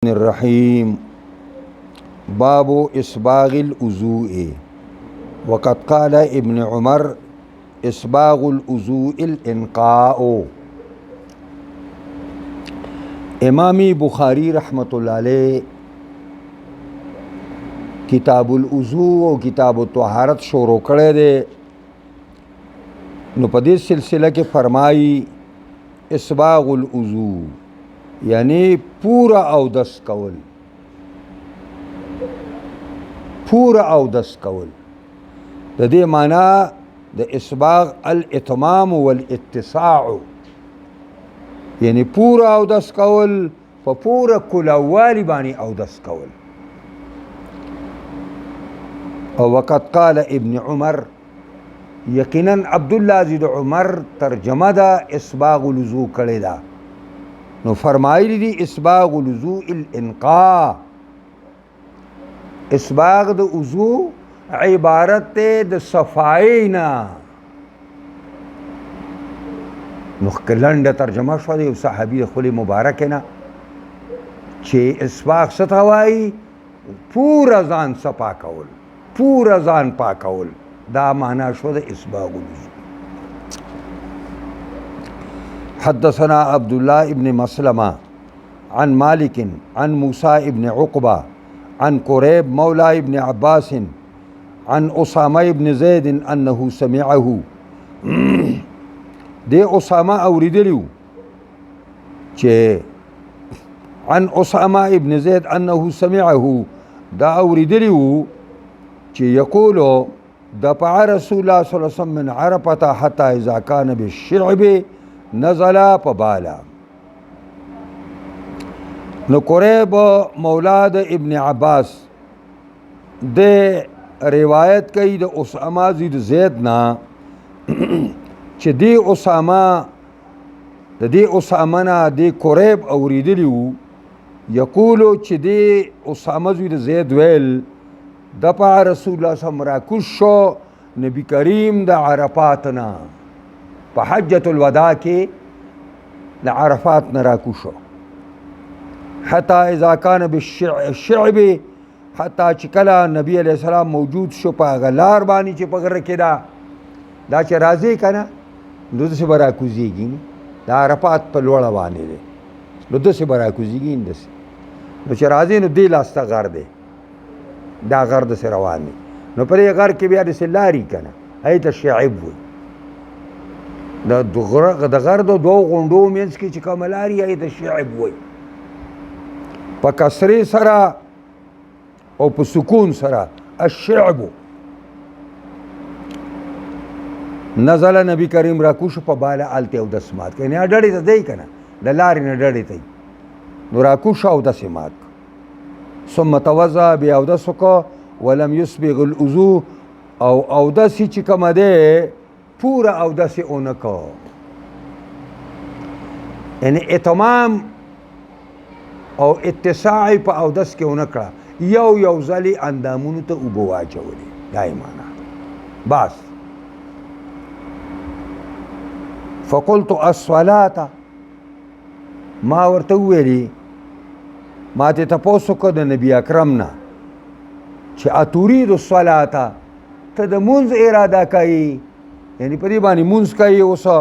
الرحيم. باب إسباغ الوضوء. وقد قال ابن عمر إسباغ الوضوء الإنقاء. امامی بخاری رحمۃ اللہ علیہ کتاب الوضوء او کتاب الطہارت شروع کړی دی، نو په دې سلسله کې فرمایي اسباغ الوضوء یعنی پورا اودس کول، پورا اودس کول. د دې معنی د اسباغ الاتمام والاتساع، یعنی پورا اودس کول، په پورا کلاوالی باندې اودس کول. او وقد قال ابن عمر، یقینا عبدالله زید عمر ترجمه دا اسباغ الوضوء کړی دا، نو فرمایلی دی اسباغ الوضوء الانقاء. اسباغ د وضوء عبارت ته د صفائی نه. نو لنډه ترجمه شوه د یو صحابي د خولې مبارکې نه چې اسباغ څه ته وایي؟ پوره ځان صفا کول، پوره ځان پاکول، دا معنا شو د اسباغ الوضوء. حدثنا عبد الله ابن مسلمة عن مالك عن موسى ابن عقبة عن قريب مولى ابن عباس عن أسامة ابن زيد أنه سمعه. دے اسامہ اوریدلیو چې عن اسامہ ابن زید انه سمعه، دا اوریدلیو چې یقولو دفع رسول الله صلی الله علیه وسلم من عرفة حتى اذا كان بالشعب نزل فبالا. نو قریب مولاد ابن عباس دے روایت کئی د اسامہ زید زید نا چې دی اسامه د دې اسامه نه دی قریب اوریدلیو یقولو چې دی اسامه زوی د زید ویل دفع رسول الله صلی الله علیه وسلم راکوز شو نبی کریم د عرفات نه، په حجة الوداع کې د عرفات نه راکوز شو. حتی اذا کان بالشعب، حتی چې کله نبی علیہ السلام موجود شو په هغه لار باندې چې په غره کې دا چې راځي که نه نو داسې به راکوزېږي، د عرفات په لوړه باندې دی، نو داسې به راکوزېږي داسې. نو چې راځي نو دې لاسته غر دی، دا غر داسې روان دی، نو په دې غر کې بیا داسې لاري که نه، هغې ته شعب وایي. د غر د دوو غونډو منځ کې چې کومه لاري هغې ته شعب وایي. په کسرې سره او په سکون سره الشعب. نزل نبی کریم راکوش په بالا آلته اودس مات که، یعنی ډډې ته دی که نه، د لارې نه ډډې ته نو راکوش اودس مات. ثم توضأ، بیا اودس وکړه، ولم یسبغ الوضوء، او اودس چې کومه دی پوره اودس یې ونه کړ، یعنی اتمام او اتساع په اودس کې ونه کړه، یو ځلې اندامونو ته اوبه واچولې، دا یې معنا بس. فقلت الصلاة، ما ورته وویلي، ما ته تپوس وکړه د نبي اکرم نه چې اتريد الصلاة، ته د مونځ اراده کوي، یعنی په دې باندې مونځ کوي اوسه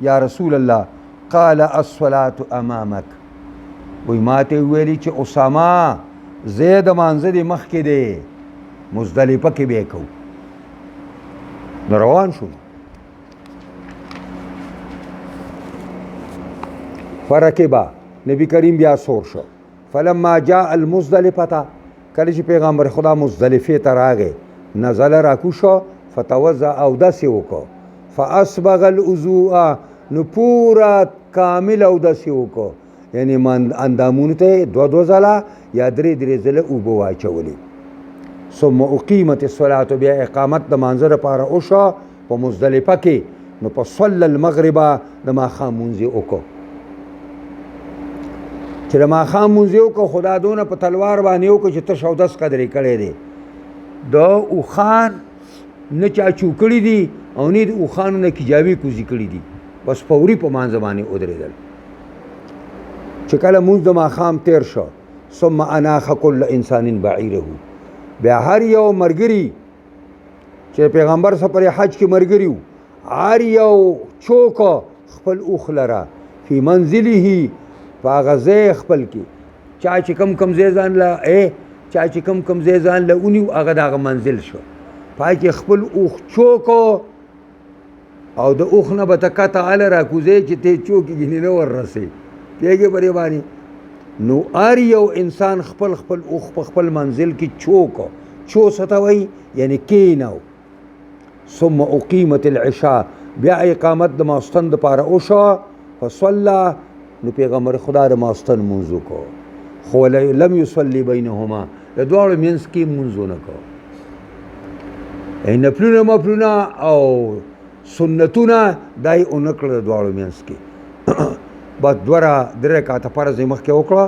یا رسول الله؟ قال الصلاة امامک. وی ما ته وویلي چې اسامه زید مانځه دې مخکې دی، مزدلفه کې به یې کوو. نو روان شو. فرکبا، نبی کریم بیا سور شو. فلما جاء المزدلفه، کله چې پیغمبر خدا مزدلفه ته راغی، نزل راکوز شو، فتوضأ، اودس یې وکړو، فاسبغ الوضوء، نو پورا کامل اودس یې وکړو، یعنی اندامونو ته دوه ځله یا درې ځله اوبه واچولې. ثم اقیمت الصلاة، بیا اقامت د مانځه لپاره وشوه په مزدلفه کې. نو په صلی المغرب، د ماښام مونځ یې وکړو. چې د ماښام مونځ یې وکړو، خدا دونه په تلوار باندې وکړو چې تش اودس قدرې کړی دی. د اوښان نه چا چوکړي دي او نه د اوښانو نه کجاوې کوزي کړي دي، بس فوري په مانځه باندې ودرېدل. چې کله مونځ د ماښام تیر شو، ثم اناخ كل انسان بعیره بیا هر یو مرګري چې پیغمبر سره پر حج کې مرګري وو هر یو چوک خپل اوخ لره فی منزله په هغه ځای خپل کې چا چې کم ځای ځان له چا چې کم ځای ځان له ونیو هغه د هغه منزل شو پای کې خپل اوخ چوک او د اوخ نه به ته کته هله راکوځې چې ته چوکې ګینې نه وررسې پوهېږې پرې باندې نو هر یو انسان خپل اوخ په خپل منزل کې چوک چو څه ته وایي یعنې کېنو ثم اقیمت العشاء بیا اقامت د ماستن دپاره وشوه فصله نو پیغمبر خدا د ماستن مونځ وکړو خو لم یصلي بینهما د دواړو منځ کې مونځ ونه کړو نفلونه مفلونه او سنتونه دا یې ونه کړل د دواړو منځ کې بس درې رکعته فرض یې مخکې وکړه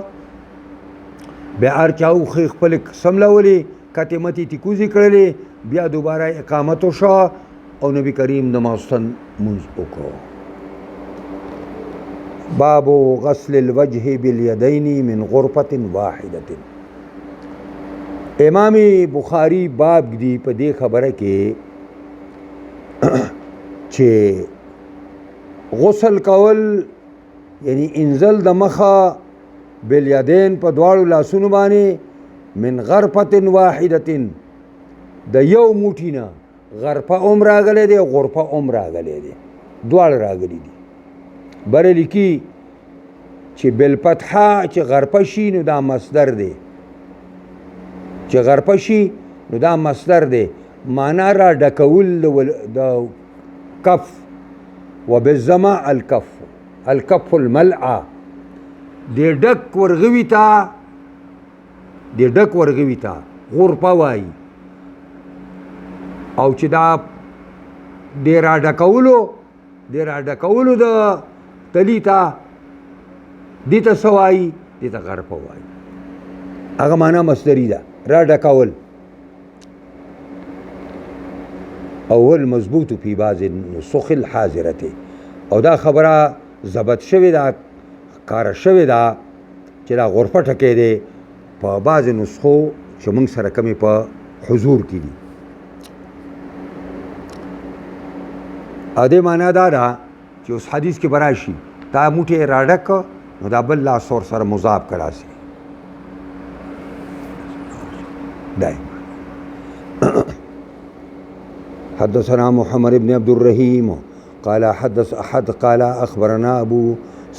بیا هر چا اوښې خپلې سملولې کتې متې تیکوزې کړلې بیا دوباره اقامت وشوه او نبی کریم د ماستن مونځ وکړو باب غسل الوجه بالیدین من غرفة واحدة امام بخاری باب دی په دې خبره کې چې غسل کول یعنی انزل د مخه بالیدین په دواړو لاسونو باندې من غرفة واحدة د یو موټي نه غرفه هم راغلی دی غرفه هم راغلی دی دواړه راغلی دي بره لیکي چې بالفتحه چې غرفه شي نو دا مصدر دی چې غرفه شي نو دا مصدر دی معنا را ډکول د کف وبالزمع الکف الملعه د ډک ورغوي ته غرفه وایي او چې دا د را ډکولو د تلی ته دې ته څه وایي دې ته غرفه وایي هغه معنا مصدري ده را ډکول اول مضبوط فی بعض النسخ الحاضرة او دا خبره ضبط شوې ده کاره شوې ده چې دا غرفه ټکی دی په بعض نسخو چې موږ سره کمې په حضور کې دي او دې معنا دا ده چې اوس حدیث کې به راشي تا موټی راډک نو دا بل لاس ور سره مضاف کړه سي دای حدثنا محمد بن عبد الرحيم قال اخبرنا ابو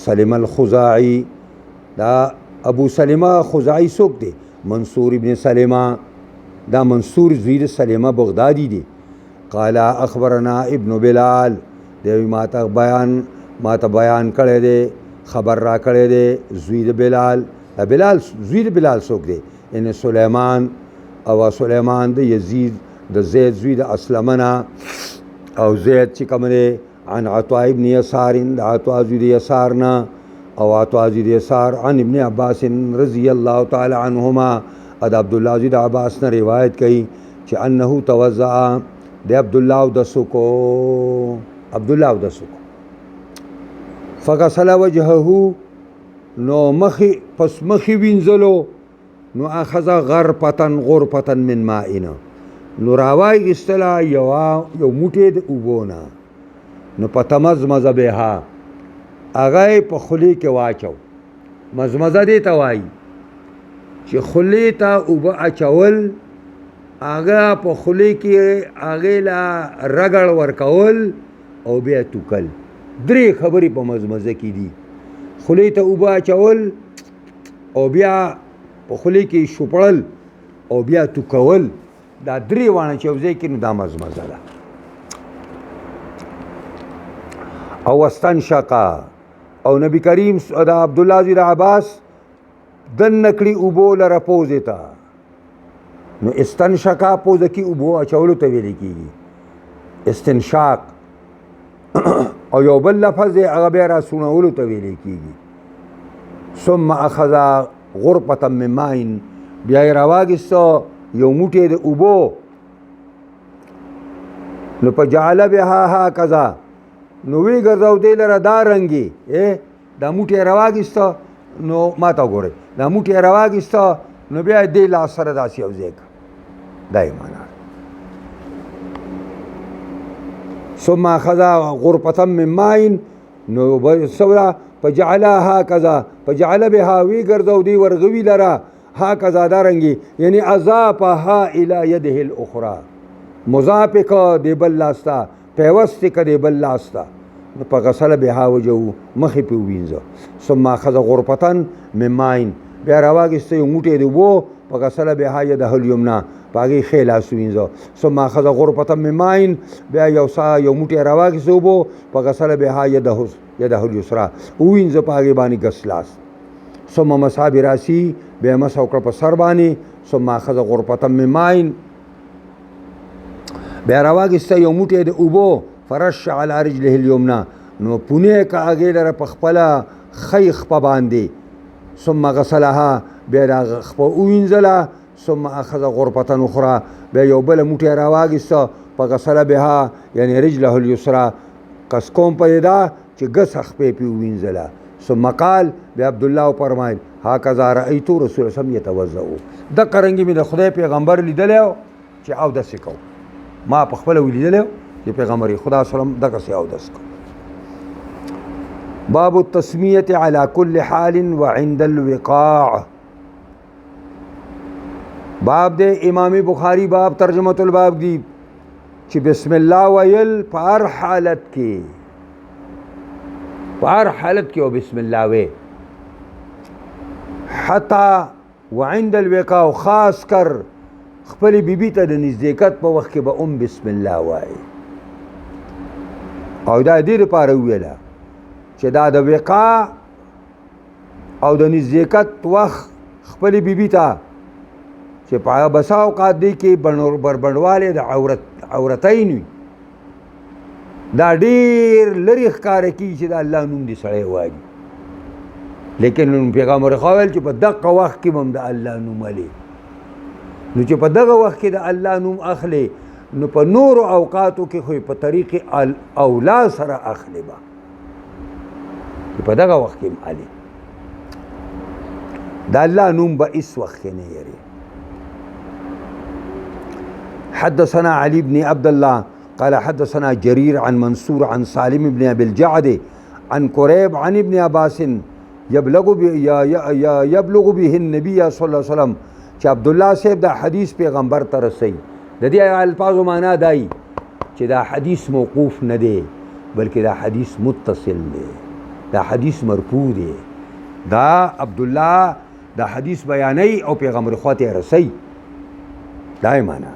سلمة الخزاعي دا ابو سلمة خزاعي څوک دی منصور ابن سلمة دا منصور زوی سلمة بغدادي دی قال اخبرنا ابن بلال دی ماته بیان کړی دی خبر را کړی دی زوی بلال زوی بلال څوک دی ان سلیمان او سلیمان د یزید د زید زوی د اسلمنا او زید چې کوم دی عن عطاء ابن يسار د عطاء زوی د يسارنا او عطاء زوی د يسار عن ابن عباس رضی الله تعالی عنهما د عبد الله زوی د عباس نه روایت کوي چې انه توضأ د عبد الله د سکو فغسل وجهه نو مخی وینځلو نو اخذ غرفة من مائنا نو راوای استلا یو موټی د اوبونه نو په تمزمزه بها هغه په خلی کې واچو مزمزه دی ته وایي چې خلی ته اوبه اچول هغه په خلی کې هغې له رګړ ورکول او بیا توکل درې خبرې په مزمزه کې دي خلی ته اوبه اچول او بیا په خلی کې شوپړل او بیا توکول دا درې وانه چې یو ځای کې نو دا مزمزه ده او واستنشقا او نبی کریم دا عبدالله زوی د عباس دن نکړي اوبو لره پوزې ته نو استنشقا پوزه کې اوبو اچولو ته ویل کېږي استنشاق او یو بل لفظ دی هغه بیا راسونولو ته ویل کېږي ثم اخذ غرفة من ماء بیا یې راواګېسته یو موټی د اوبو نو په جعل بها هکذا نو وی ګرځاو دی لره دا رنګي دا موټی راواګېسته نو ما ته وګورئ دا موټی یې راواخیسته نو بیا یې دې لاس سره داسې یو ځای کړه دا یې معنا ثم اخذ غرفة من ماء نو سورا فجعلها هكذا فجعل بها وی ګرځو دی ورغوي لرا هكذا دارنګي یعنی اضافها الى يده الاخرى مضاف کا دی بل لاستا پیوست کا دی بل لاستا په غسل بها وجو مخې په وینځه ثم اخذ غرفة من ماء بیا راواګسته یو موټی دی وو په غسل بها يده اليمنى پاګې ښی لاس وینځه ثم اخذ غرفة من ماء بیا یو موټی راواګسته وو په غسل بها يده اليسرى وینځه پاګې باندې ګس لاس ثم مسح براسي بیا مسح وکړه په سر باندې ثم اخذ غرفة من ماء بیا راواګسته یو موټی دی اوبو فرش على رجله اليمنى نو پونه کا اگې لره په خپل خیخ په باندې ثم غسلها بیا خپ وینځله ثم اخذ غرفة اخرى بیا یو بل موټی راواګسته په غسل بها یعنی رجله اليسرى قص کوم په دا چې ګس خپې پی وینځله ثم قال بیا عبد الله فرمایل هكذا رايت رسول الله صلی الله علیه وسلم يتوضا د قرنګي مې د خدای پیغمبر لیدل چې او د سکو ما په خپل ولیدل چې پیغمبر خدا صلی الله علیه وسلم دغه سی او دس باب التسمیه على كل حال وعند الوقاع باب د امام بخاری باب ترجمه الباب دی چې بسم الله ویل په هر حالت کې او بسم الله وی حتی وعند الوقاع خاص کر خپل بیبي ته د نزدېکت په وخت کې به بسم الله وایي او دا دې لپاره ویله چې دا د وقاع او د نزدېکت وخت خپل بیبي ته چې په بسا اوقات دی کې بربنډوالی د عورتین وي دا ډېر لرې ښکاره کېږي چې د الله نوم دې سړی وایي لیکن پیغمبر خو ویل چې په دغه وخت کې به هم د الله نوم ولې نو چې په دغه وخت کې د الله نوم اخلي نو په نورو اوقاتو کې خو په طریق اولا سره اخلي به په دغه وخت کې هم علي د الله نوم به هېڅ وخت کې نه یری حدثنا علي بن عبد الله قال حدثنا جرير عن منصور عن سالم بن ابي الجعد عن كريب عن ابن عباس يبلغ به النبي صلى الله عليه وسلم چې عبد الله صاحب دا حدیث پیغمبر ته رسي د دې الفاظو معنا دای چې دا حدیث موقوف نه دی بلکې دا حدیث متصل دی دا حدیث مرفوع دی دا عبد الله دا حدیث بیانای او پیغمبر خواته رسي دا معنا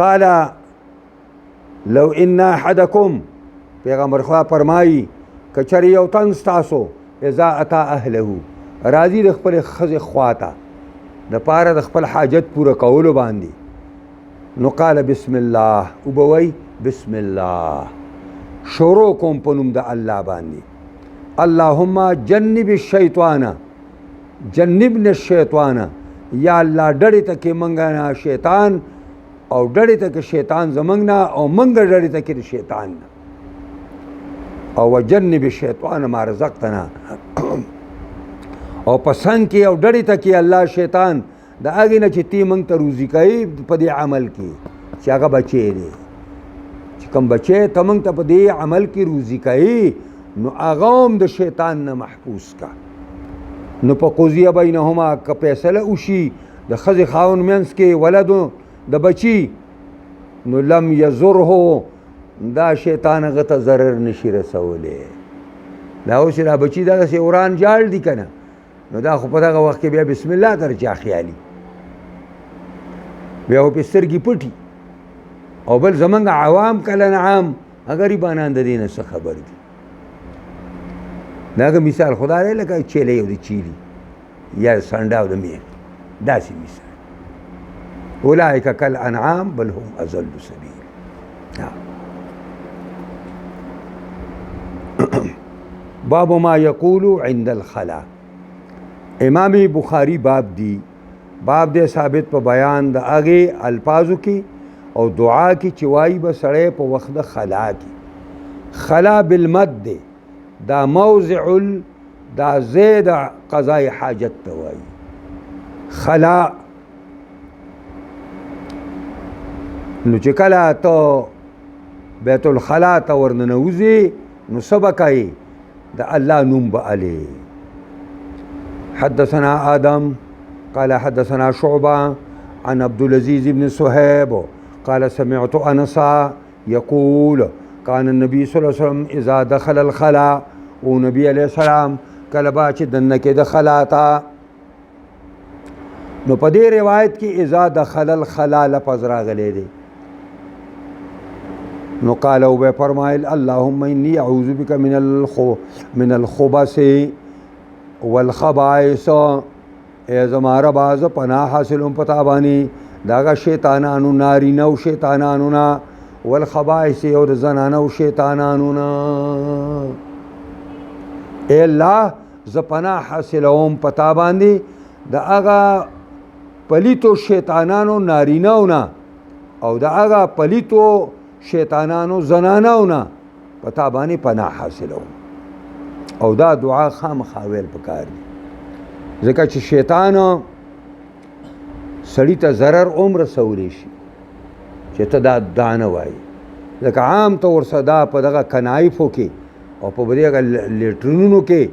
قال لو ان احدكم پیغمبر خدا فرمایي کچری یو تن ستاسو اذا اتا اهله راضی د خپل خزه خواته د پاره د خپل حاجت پوره کولو باندې نو قال بسم الله او بوي بسم الله شروع کوم په نوم د الله باندې اللهم جنب الشیطان جنبنا الشیطان یا الله ډړې ته کې منګا نه شیطان او ډړې ته کې شیطان زمنګ نه او منګ ډړې ته کې شیطان نه او وجنب الشیطان ما رزقتنا او پسند کې او ډړې ته کې الله شیطان د هغې نه چې تی موږ ته روزي کوي په دې عمل کې چې هغه بچی دی چې کوم بچی ته موږ ته په دې عمل کې روزي کوي نو هغه هم د شیطان نه محفوظ کا نو په قضیه بینهما که فیصله وشي د ښځې خاوند منځ کې ولدو د بچي نو لم یضره دا شیطان هغه ته ضرر نشي رسولی دا اوس چې دا بچي دغسې وران جاړ دي که نه نو دا خو په دغه وخت کې بیا بسم الله ته چا خیالي بیا خو پې سترګې پټي او بل زمونږ عوام کله نه عام غریبانان د دې نه څه خبر دي دا هغه مثال خدا دی لکه چیلی او د چیلي یا سنډه او د میخ داسې مثال اولئک کالانعام بل هم اضل سبیل باب ما یقول عند الخلا امام بخاری باب دی باب دې ثابت په بیان د هغې الفاظو کې او دعا کې چې وایي به سړی په وخت د خلا کې خلا بالمد دی دا موضع دا زید قضاء حاجت توائی خلا نو چې کله ته بیت الخلا ته ورننوځې نو څه به کوې د الله نوم به الې حدثنا آدم قال حدثنا شعبة عن عبد العزيز بن صهيب قال سمعت أنسا يقول كان النبي صلى الله عليه وسلم إذا دخل الخلا ونبي عليه السلام کله با چې دننه کې د خلا ته نو په دې روایت کې اذا دخل الخلا لفظ راغلی دی نو قال او به فرمایل اللهم اني اعوذ بك من الخبث والخبائث ای زما ربا ز پناه حاصلوم پتا باندې داغه شیطانانو نارینه او شیطانانو نا والخبائث او د زنانه او شیطانانو نا ای الله ز پناه حاصلوم پتا باندې د هغه پلیتو شیطانانو نارینهو نه او د هغه پلیتو شیطانانو زنانو نه پتا باندې پناه حاصلوم او دا دعا خامخا ویل پکار دي ځکه چې شیطان سړی ته ضرر عمر رسولی شي چې ته دا دانه وایي ځکه عام طور صدا په دغه کنایفو کې او په دغه لیټرونو کې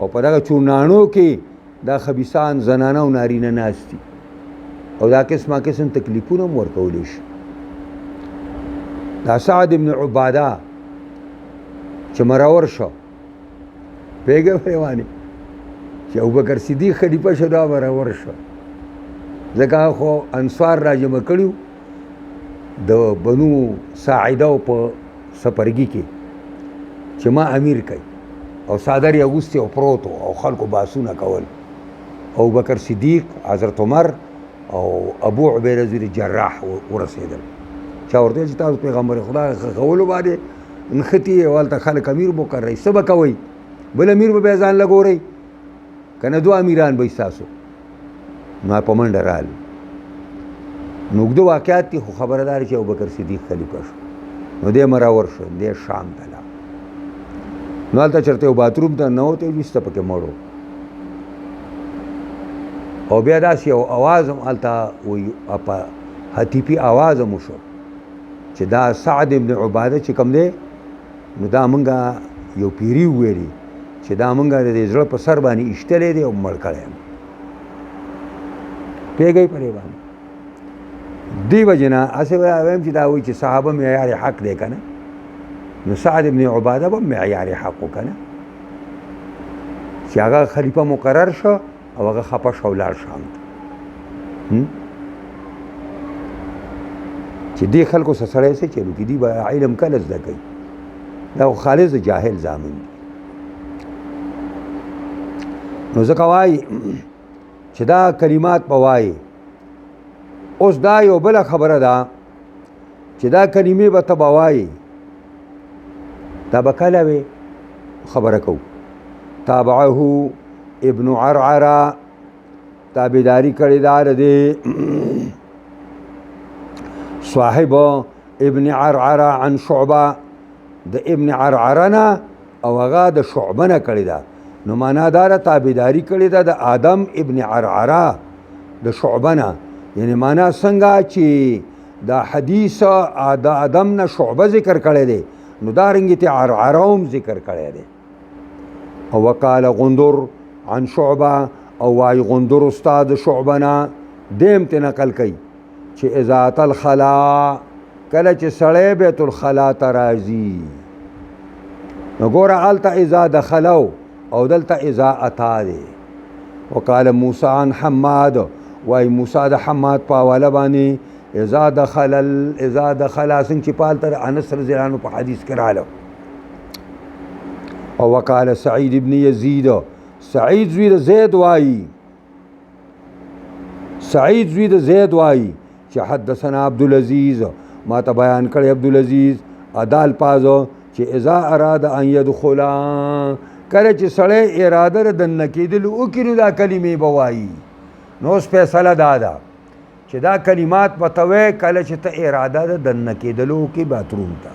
او په دغه چونانو کې دا خبیثان زنانه او نارینه ناست دي او دا قسمه قسم تکلیفونه هم ورکولی شي دا سعد ابن عباده چې مرور شو پیګه ویوانی چې ابوبکر صدیق خلیفہ شو دا مرور شو ځکه خو انصار راجمع کړیو د بنو ساعده په سپرګي کې چې ما امیر کوي او صادر یې اغوستي او پروت او خلکو باسونه کول او بکر صدیق حضرت عمر او ابو عبیده زیر جراح ورسېدل چا ورته چې تاسو پیغمبر خدا خولو باندې نختی والته خلک امیر مقرر څه به کوئ بل امیر به ځان لګورئ کنه دو امیران به تاسو نو په منډه رال نو دو واقعات دي خو خبردار چې ابوبکر صدیق خلیفہ شو نو دې مراور شو دې شام ته لاړ نو هلته چېرته یو باتروم ته ننوتی ویسته پکې مړ او بیا داسې یو اواز هم هلته وایي په حتیفي اواز هم وشو چې دا سعد ابن عباده چې کوم دی نو دا مونږه یو پیري وویلي چې دا مونږه د دې زړه په سر باندې ایشتلی دی او مړ کړی یم پوهېږئ په دې باندې دې وجې نه هسې وایم چې دا وایي چې صحابه معیار حق دی که نه نو سعد ابن عباده به معیار حق و که نه چې هغه خلیفه مقرر شو او هغه خفه شو ولاړ شام ته چې دې خلکو سره سړی څه چلو کې دي به علم کله زده کوي دا خو خالص د جاهل زامن دي نو ځکه وایي چې دا کلمات به وایي اوس دا یو بله خبره ده چې دا کلمې به ته به وایي دا به کله وې خبره کوو تابعه ابن عرعره تابعداري کړې ده د دې صاحب ابن عرعره عن شعبه د ابن عرعره نه او هغه د شعبه نه کړې ده نو معنا داره تابعداري کړې ده د آدم ابن عرعره د شعبه نه یعنی معنا څنګه چې دا حدیث د آدم نه شعبه ذکر کړی دی نو دارنګې ته عرعره هم ذکر کړی دی او وقال غندر عن شعبه او وای غندر استاد شعبه نه دیم ته نقل کوي چې اذا الخلا کله چې سړی بیت الخلا ته راځي نو ګوره هلته اذا دخلو او دلته اذا اتا دی وقال موسی عن حماد وای موسی د حماد په حواله باندې اذا دخل څنګه چې پالته انس رضی الله عنه په حدیث کې راغله او وقال سعید ابن یزید سعید زوی د زید وای سعید زوی د زید وای چې حدثنا عبدالعزیز ما ته بیان کړی عبدالعزیز ادال پازو چې اذا اراد ان يدخلا کله چې سړی اراده د نکیدل وکړي دا کلمې به وایي نو اوس فیصله دا ده چې دا کلمات به ته وایې کله چې ته اراده د دننه کېدلو وکړي باتروم ته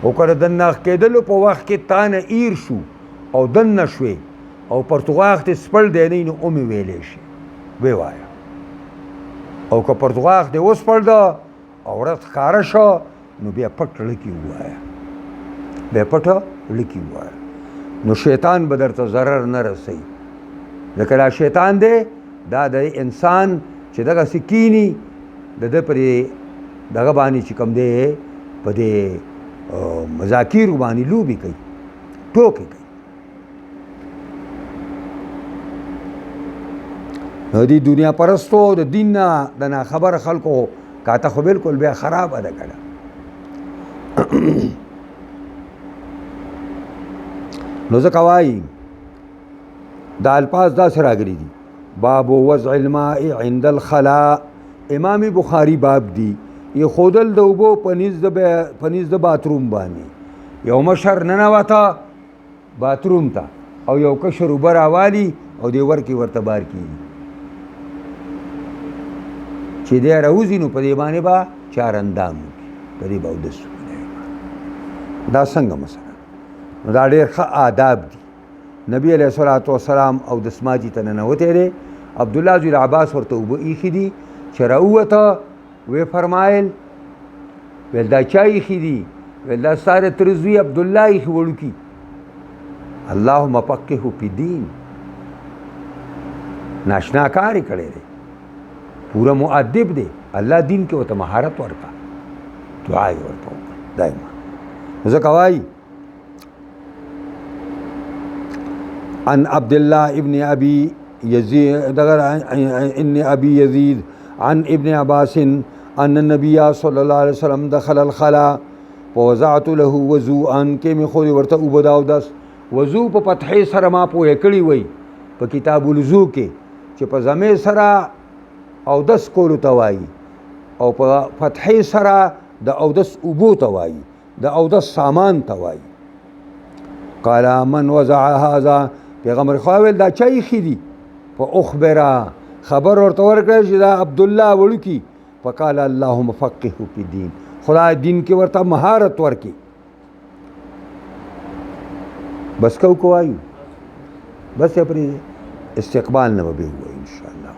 او کله د ناخ کېدلو په وخت کې تا نه ایر شو او دننه شوې او پرتغاخ ته سپړ دی نه نو اومې ویلی شي وی وایه او که پرتغاخ دې وسپړ ده او ورځ ښکاره شو نو بیا پټ لکي ووایه بیا پټه لکي ووایه نو شیطان به درته ضرر نه رسوي ځکه دا شیطان دی دا د انسان چې دغسې کیني د ده پرې دغه باندې چې کوم دی په دې مذاکیرو باندې لوبې کوي ټوکې کوي نو دې دنیا پرستو د دین نه د ناخبره خلکو کاته خو بلکل بیا خرابه ده کړه نو ځکه وایي دا الفاظ داسې راغلي دي باب وضع الماء عند الخلاء امام بخاری باب دی یہ خودل د اوبو په نيز د باتروم باندې یو مشر ننوته باتروم ته او یو کشر اوبه راوالي او دې ورکې ورته بار کېږي چې دی راوځي نو په دې باندې به چار اندام وکړي په دې به اودس وکړي دا څنګه مثلا نو دا ډېر ښه آداب دي نبی علیه الصلاة والسلام اودس ماجي ته ننوتی دی عبدالله زوی العباس ورته اوبه ایښي دي چې راووته وی فرمایل ویل دا چا ایښي دي ویل دا ستا د تره زوی عبدالله ایښي وړوکي اللهم فقهه فی دین ناشنا کار یې کړی دی پورا مؤدب دی الله دین کې ورته مهارت ورکړه دعا یې ورته وکړه دایما ځکه وایي عن عبد الله ابن ابي يزيد ان ابي يزيد عن ابن عباس ان النبي صلى الله عليه وسلم دخل الخلاء ووضعت له وضوءا کې مې خو ورته اوبه د اودس وضو په فتحې سره ما پوهې کړي وی په کتاب الوضو کې چې په ضمیر سره اودس کولو ته وایي او په فتحې سره د اودس اوبو ته وایي د اودس سامان ته وایي قال من وضع هذا پیغمبر خو ویل دا چا ایښي دي فاخبره خبر ورته ورکړی چې دا عبدالله وړوکي فقال اللهم فقهه فی دین خدای دین کې ورته مهارت ورکړي بس کو وایو بس یې پرې استقبال نه به وایو انشاءالله